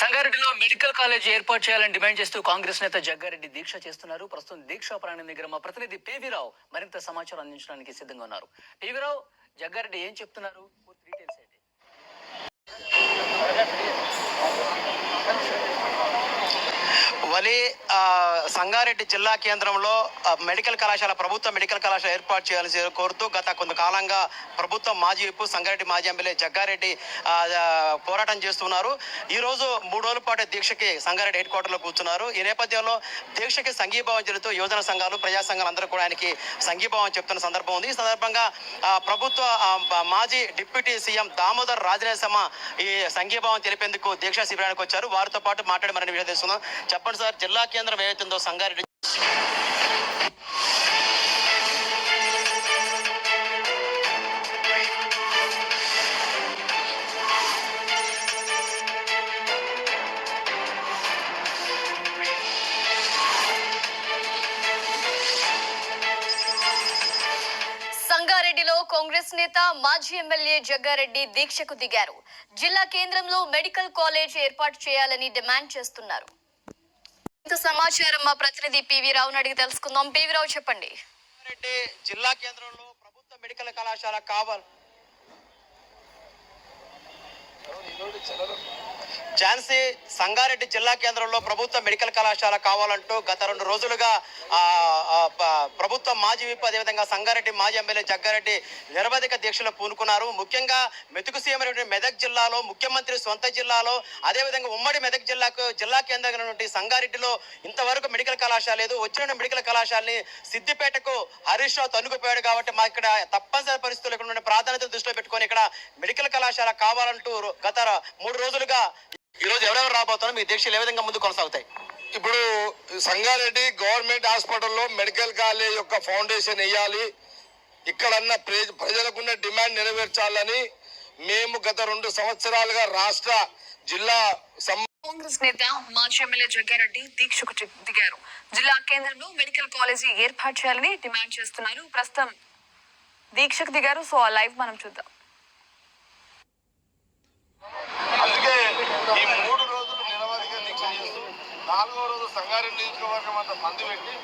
సంగారెడ్డిలో medical college ఏర్పాటు చేయాలని డిమాండ్ చేస్తూ కాంగ్రెస్ నేత జగ్గారెడ్డి దీక్ష చేస్తున్నారు. ప్రస్తుతం దీక్షా ప్రాంగణం దగ్గర మా ప్రతినిధి పివిరావు మరింత సమాచారం అందించడానికి సిద్ధంగా ఉన్నారు. పివిరావు, జగ్గారెడ్డి ఏం చెప్తున్నారు? పూర్తి డీటెయిల్స్ ఏంటి? వలి సంగారెడ్డి జిల్లా కేంద్రంలో మెడికల్ కళాశాల ప్రభుత్వ మెడికల్ కళాశాల ఏర్పాటు చేయాలని కోరుతూ గత కొంతకాలంగా ప్రభుత్వం మాజీ విప్పు సంగారెడ్డి మాజీ ఎమ్మెల్యే జగ్గారెడ్డి పోరాటం చేస్తున్నారు. ఈరోజు 3 రోజుల పాటు దీక్షకి సంగారెడ్డి హెడ్ క్వార్టర్లో కూర్చున్నారు. ఈ నేపథ్యంలో దీక్షకి సంఘీభావం చెబుతూ యువజన సంఘాలు ప్రజా సంఘాలు అందరూ కూడా ఆయనకి సంఘీభావం చెప్తున్న సందర్భం ఉంది. ఈ సందర్భంగా ప్రభుత్వ మాజీ డిప్యూటీ సీఎం దామోదర్ రాజనేశమ్మ ఈ సంఘీభావం తెలిపేందుకు దీక్షా శిబిరానికి వచ్చారు. వారితో పాటు మాట్లాడి మరిన్ని విషయాలు తెలుసుకుందాం. చెప్పండి సార్, జిల్లా కేంద్రం ఏదైతుందో సంగారెడ్డి సంగారెడ్డిలో కాంగ్రెస్ నేత మాజీ ఎమ్మెల్యే జగ్గారెడ్డి దీక్షకు దిగారు. జిల్లా కేంద్రంలో మెడికల్ కాలేజ్ ఏర్పాటు చేయాలని డిమాండ్ చేస్తున్నారు. ఇంత సమాచారం మా ప్రతినిధి పివి రావును అడిగి తెలుసుకుందాం. పివి రావు, చెప్పండి. సంగారెడ్డి జిల్లా కేంద్రంలో ప్రభుత్వ మెడికల్ కళాశాల కావాలి ఝాన్సీ సంగారెడ్డి జిల్లా కేంద్రంలో ప్రభుత్వ మెడికల్ కళాశాల కావాలంటూ గత 2 రోజులుగా ప్రభుత్వం మాజీ విప్ అదేవిధంగా సంగారెడ్డి మాజీ ఎమ్మెల్యే జగ్గారెడ్డి నిరవధిక దీక్షలు పూనుకున్నారు. ముఖ్యంగా మెతుకు సీఎం మెదక్ జిల్లాలో ముఖ్యమంత్రి సొంత జిల్లాలో అదేవిధంగా ఉమ్మడి మెదక్ జిల్లా కేంద్రమైనటువంటి సంగారెడ్డిలో ఇంతవరకు మెడికల్ కళాశాల లేదు. వచ్చిన మెడికల్ కళాశాలని సిద్దిపేటకు హరీష్ రావు తనుకుపోయాడు కాబట్టి మా ఇక్కడ తప్పనిసరి పరిస్థితులు ఇక్కడ ప్రాధాన్యత దృష్టిలో పెట్టుకొని ఇక్కడ మెడికల్ కళాశాల కావాలంటూ గత 3 రోజులుగా ఈరోజు ఎవరెవరు రాబోతున్నారు, మీ దీక్షలు ఏ విధంగా ముందు కొనసాగుతాయి? ఇప్పుడు సంగారెడ్డి గవర్నమెంట్ హాస్పిటల్లో మెడికల్ కాలేజ్ యొక్క ఫౌండేషన్ వేయాలి, ఇక్కడన్న ప్రజలకున్న డిమాండ్ నెరవేర్చాలని మేము గత 2 సంవత్సరాలుగా రాష్ట్ర జిల్లా కాంగ్రెస్ నేత మాజీ ఎమ్మెల్యే జగ్గారెడ్డి దీక్షకు దిగారు. జిల్లా కేంద్రంలో మెడికల్ కాలేజీ ఏర్పాటు చేయాలని డిమాండ్ చేస్తున్నారు. ప్రస్తుతం దీక్షకు దిగారు. సో ఆ లైవ్ మనం చూద్దాం. అందుకే ఈ 3 రోజులు నిరవధిక దీక్ష చేస్తూ 4వ రోజు సంగారెడ్డి నియోజకవర్గం అంతా మందు పెట్టి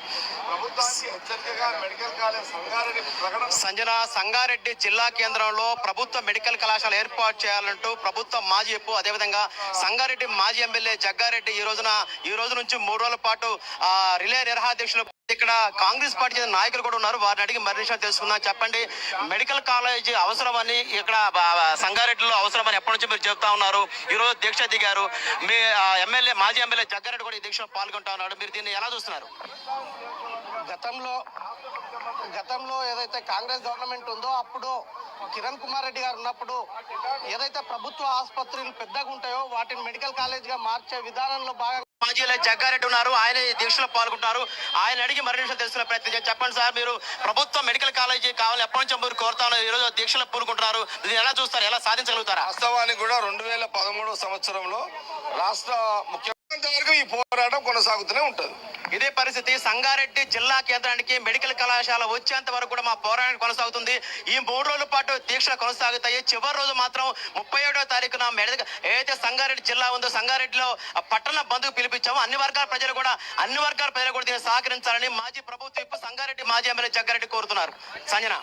ప్రభుత్వానికి హెచ్చరికగా మెడికల్ కాలేజ్ సంగారెడ్డి ప్రకటన. సంజన, సంగారెడ్డి జిల్లా కేంద్రంలో ప్రభుత్వ మెడికల్ కళాశాల ఏర్పాటు చేయాలంటూ ప్రభుత్వం మాజీ విప్పు అదేవిధంగా సంగారెడ్డి మాజీ ఎమ్మెల్యే జగ్గారెడ్డి ఈ రోజు నుంచి 3 రోజుల పాటు రిలే నిరహాదీక్షలు ఇక్కడ కాంగ్రెస్ పార్టీ చెందిన నాయకులు కూడా ఉన్నారు. వారిని అడిగి మరిన్ని విషయాలు తెలుసుకుందాం. చెప్పండి, మెడికల్ కాలేజీ అవసరమని ఇక్కడ సంగారెడ్డిలో అవసరమని ఎప్పటి నుంచి మీరు చెప్తా ఉన్నారు. ఈ రోజు దీక్ష దిగారు. మీ మాజీ ఎమ్మెల్యే జగ్గారెడ్డి కూడా ఈ దీక్షలో పాల్గొంటా ఉన్నాడు. మీరు దీన్ని ఎలా చూస్తున్నారు? గతంలో ఏదైతే కాంగ్రెస్ గవర్నమెంట్ ఉందో అప్పుడు కిరణ్ కుమార్ రెడ్డి గారు ఉన్నప్పుడు ఏదైతే ప్రభుత్వ ఆసుపత్రులు పెద్దగా ఉంటాయో వాటిని మెడికల్ కాలేజ్ గా మార్చే విధానంలో భాగంగా మాజీ జగ్గారెడ్డి ఉన్నారు. ఆయన ఈ దీక్షలో పాల్గొంటారు. ఆయన అడిగి మరిన్ని విషయాలు తెలుసుకునే ప్రయత్నం. చెప్పండి సార్, మీరు ప్రభుత్వ మెడికల్ కాలేజీ కావాలని ఎప్పటి నుంచి మీరు కోరుతా ఉన్నారు, ఈ రోజు దీక్షలో పూనుకుంటున్నారు. దీన్ని ఎలా చూస్తారు, ఎలా సాధించగలుగుతారా? వాస్తవానికి కూడా 2013 సంవత్సరంలో రాష్ట్ర ముఖ్యమంత్రి వరకు ఈ పోరాటం కొనసాగుతూనే ఉంటుంది. ఇదే పరిస్థితి సంగారెడ్డి జిల్లా కేంద్రానికి మెడికల్ కళాశాల వచ్చేంత వరకు కూడా మా పోరాటం కొనసాగుతుంది. ఈ 3 రోజుల పాటు దీక్షలు కొనసాగుతాయి. చివరి రోజు మాత్రం 37వ తారీఖున ఏదైతే సంగారెడ్డి జిల్లా ఉందో సంగారెడ్డిలో పట్టణ బంధుకు పిలిపించాము. అన్ని వర్గాల ప్రజలు కూడా దీన్ని సహకరించాలని మాజీ ప్రభుత్వ విప్ సంగారెడ్డి మాజీ ఎమ్మెల్యే జగ్గారెడ్డి కోరుతున్నారు. సంజన,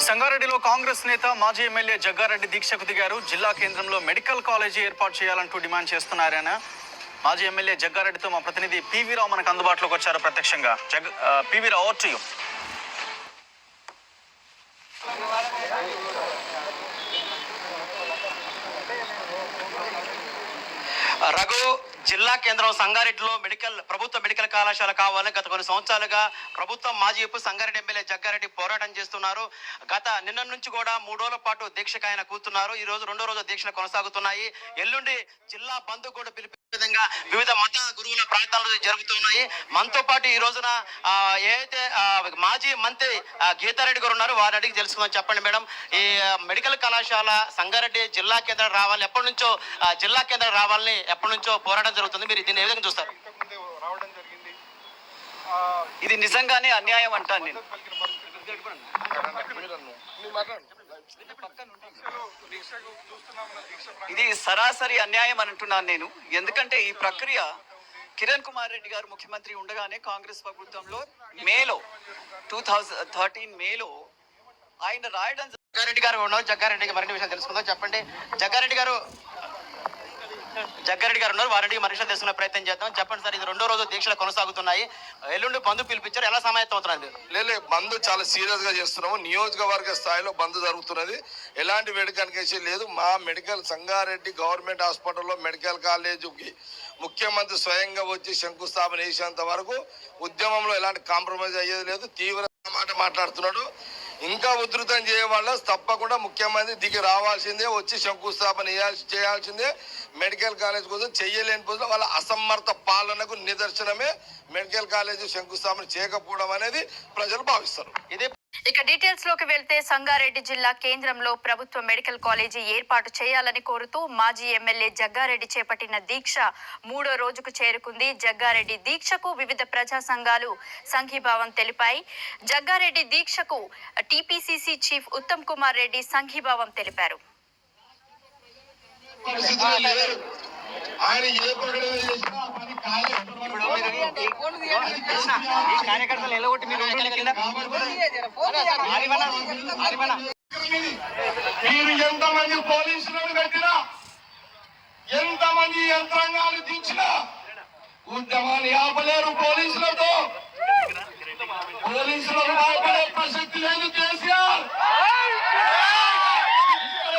సంగారెడ్డిలో కాంగ్రెస్ నేత మాజీ ఎమ్మెల్యే జగ్గారెడ్డి దీక్షకు దిగారు. జిల్లా కేంద్రంలో మెడికల్ కాలేజీ ఏర్పాటు చేయాలంటూ డిమాండ్ చేస్తున్నారాయన. మాజీ ఎమ్మెల్యే జగ్గారెడ్డితో మా ప్రతినిధి పివి రావు మనకు అందుబాటులోకి వచ్చారు ప్రత్యక్షంగా. PV Rao, over to you. Raghu, జిల్లా కేంద్రం సంగారెడ్డిలో ప్రభుత్వ మెడికల్ కళాశాల కావాలని గత కొన్ని సంవత్సరాలుగా ప్రభుత్వం మాజీ విప్ సంగారెడ్డి ఎమ్మెల్యే జగ్గారెడ్డి పోరాటం చేస్తున్నారు. నిన్న నుంచి కూడా 3 రోజుల పాటు దీక్షకు ఆయన కూర్చున్నారు. ఈ రోజు 2వ రోజు దీక్షలు కొనసాగుతున్నాయి. ఎల్లుండి జిల్లా బంధు కూడా పిలిపే విధంగా వివిధ మత గురువుల ప్రాంతాలు జరుగుతున్నాయి. మనతో పాటు ఈ రోజున ఏదైతే మాజీ మంత్రి గీతారెడ్డి గారు ఉన్నారు, వారిని అడిగి తెలుసుకుందాం. చెప్పండి మేడం, ఈ మెడికల్ కళాశాల సంగారెడ్డి జిల్లా కేంద్రం రావాలని ఎప్పటి నుంచో ఎప్పటి నుంచో పోరాటం జరుగుతుంది. మీరు దీన్ని ఏ విధంగా చూస్తారు? ఇది నిజంగానే అన్యాయం అంటాను నేను. ఇది సరాసరి అన్యాయం అని అంటున్నాను నేను. ఎందుకంటే ఈ ప్రక్రియ కిరణ్ కుమార్ రెడ్డి గారు ముఖ్యమంత్రి ఉండగానే కాంగ్రెస్ ప్రభుత్వంలో మేలో 2013 మేలో ఆయన రాయడం జగ్గారెడ్డి గారు ఉన్నారు. జగ్గారెడ్డికి మరిన్ని విషయాలు తెలుసుకుందాం. చెప్పండి జగ్గారెడ్డి గారు ఉన్నారు. వారంటికి మరింత తెలుసుకునే ప్రయత్నం చేద్దాం. చెప్పండి సార్, ఇది రెండో రోజు దీక్షలు కొనసాగుతున్నాయి. ఎల్లుండి బంధు పిలిపించారు, ఎలా సమాయత్తం అవుతున్నారు? లేదు బంద్ చాలా సీరియస్ గా చేస్తున్నాము. నియోజకవర్గ స్థాయిలో బంద్ జరుగుతున్నది. ఎలాంటి వేడుకనికేసి లేదు. మా మెడికల్ సంగారెడ్డి గవర్నమెంట్ హాస్పిటల్లో మెడికల్ కాలేజీకి ముఖ్యమంత్రి స్వయంగా వచ్చి శంకుస్థాపన చేసేంత వరకు ఉద్యమంలో ఎలాంటి కాంప్రమైజ్ అయ్యేది లేదు. తీవ్ర మాట మాట్లాడుతున్నాడు. ఇంకా ఉధృతం చేయవాళ్ళ తప్పకుండా ముఖ్యమంత్రి దిగి రావాల్సిందే, వచ్చి శంకుస్థాపన చేయాల్సిందే. మెడికల్ కాలేజ్ కోసం చెయ్యలేని పోతే వాళ్ళ అసమర్థ పాలనకు నిదర్శనమే మెడికల్ కాలేజ్ శంకుస్థాపన చేయకపోవడం అనేది ప్రజలు భావిస్తారు. ఇదే ఇక డీటెయిల్స్ లోకి వెళ్తే సంగారెడ్డి జిల్లా కేంద్రంలో ప్రభుత్వ మెడికల్ కాలేజీ ఏర్పాటు చేయాలని కోరుతూ మాజీ ఎమ్మెల్యే జగ్గారెడ్డి చేపట్టిన దీక్ష 3వ రోజుకు చేరుకుంది. జగ్గారెడ్డి దీక్షకు వివిధ ప్రజా సంఘాలు సంఘీభావం తెలిపాయి. జగ్గారెడ్డి దీక్షకు టీపీసీసీ చీఫ్ ఉత్తమ్ కుమార్ రెడ్డి సంఘీభావం తెలిపారు. ఆయన ఏ ప్రకటన చేసినా పని కార్యకర్తలు ఎలగొట్టి మీరు మీరు ఎంతమంది పోలీసులను పెట్టినా, ఎంతమంది యంత్రాంగాలు దించినా ఉద్యమాన్ని ఆపలేరు. పోలీసులకు భయపడే ప్రసక్తి లేదు. కేసీఆర్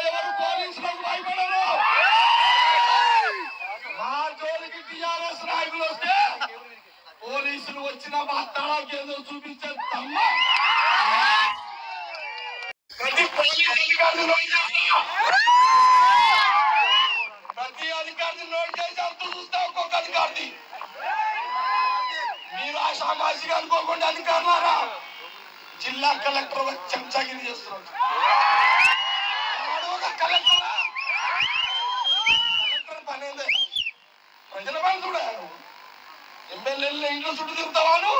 ఎవరు పోలీసులకు భయపడరు. మా జోలికి టీఆర్ఎస్ నాయకులు వస్తే పోలీసులు వచ్చిన మా తడాకేదో చూపించే తమ్మ ప్రతి పోలీస్ అధికారిని నోట్ చేస్తా, ప్రతి అధికారిని నోట్ చేసి అర్థం చూస్తా. ఒక్కొక్క అధికారిని మీరు ఆ సామాజిక అనుకోకుండా అధికారులారా జిల్లా కలెక్టర్ చెంచాగిరి చేస్తున్నారు. కలెక్టర్ పనేదే ప్రజల పని చూడాలి. ఎమ్మెల్యేల ఇంట్లో చుట్టూ తిరుగుతావాను.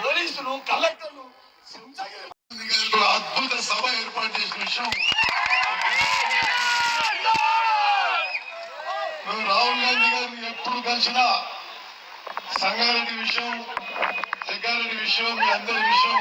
పోలీసులు కలెక్టర్లు అద్భుత సభ ఏర్పాటు చేసిన విషయం రాహుల్ గాంధీ గారిని ఎప్పుడు కలిసినా సంగారెడ్డి విషయం, జగ్గారెడ్డి విషయం, మీ అందరి విషయం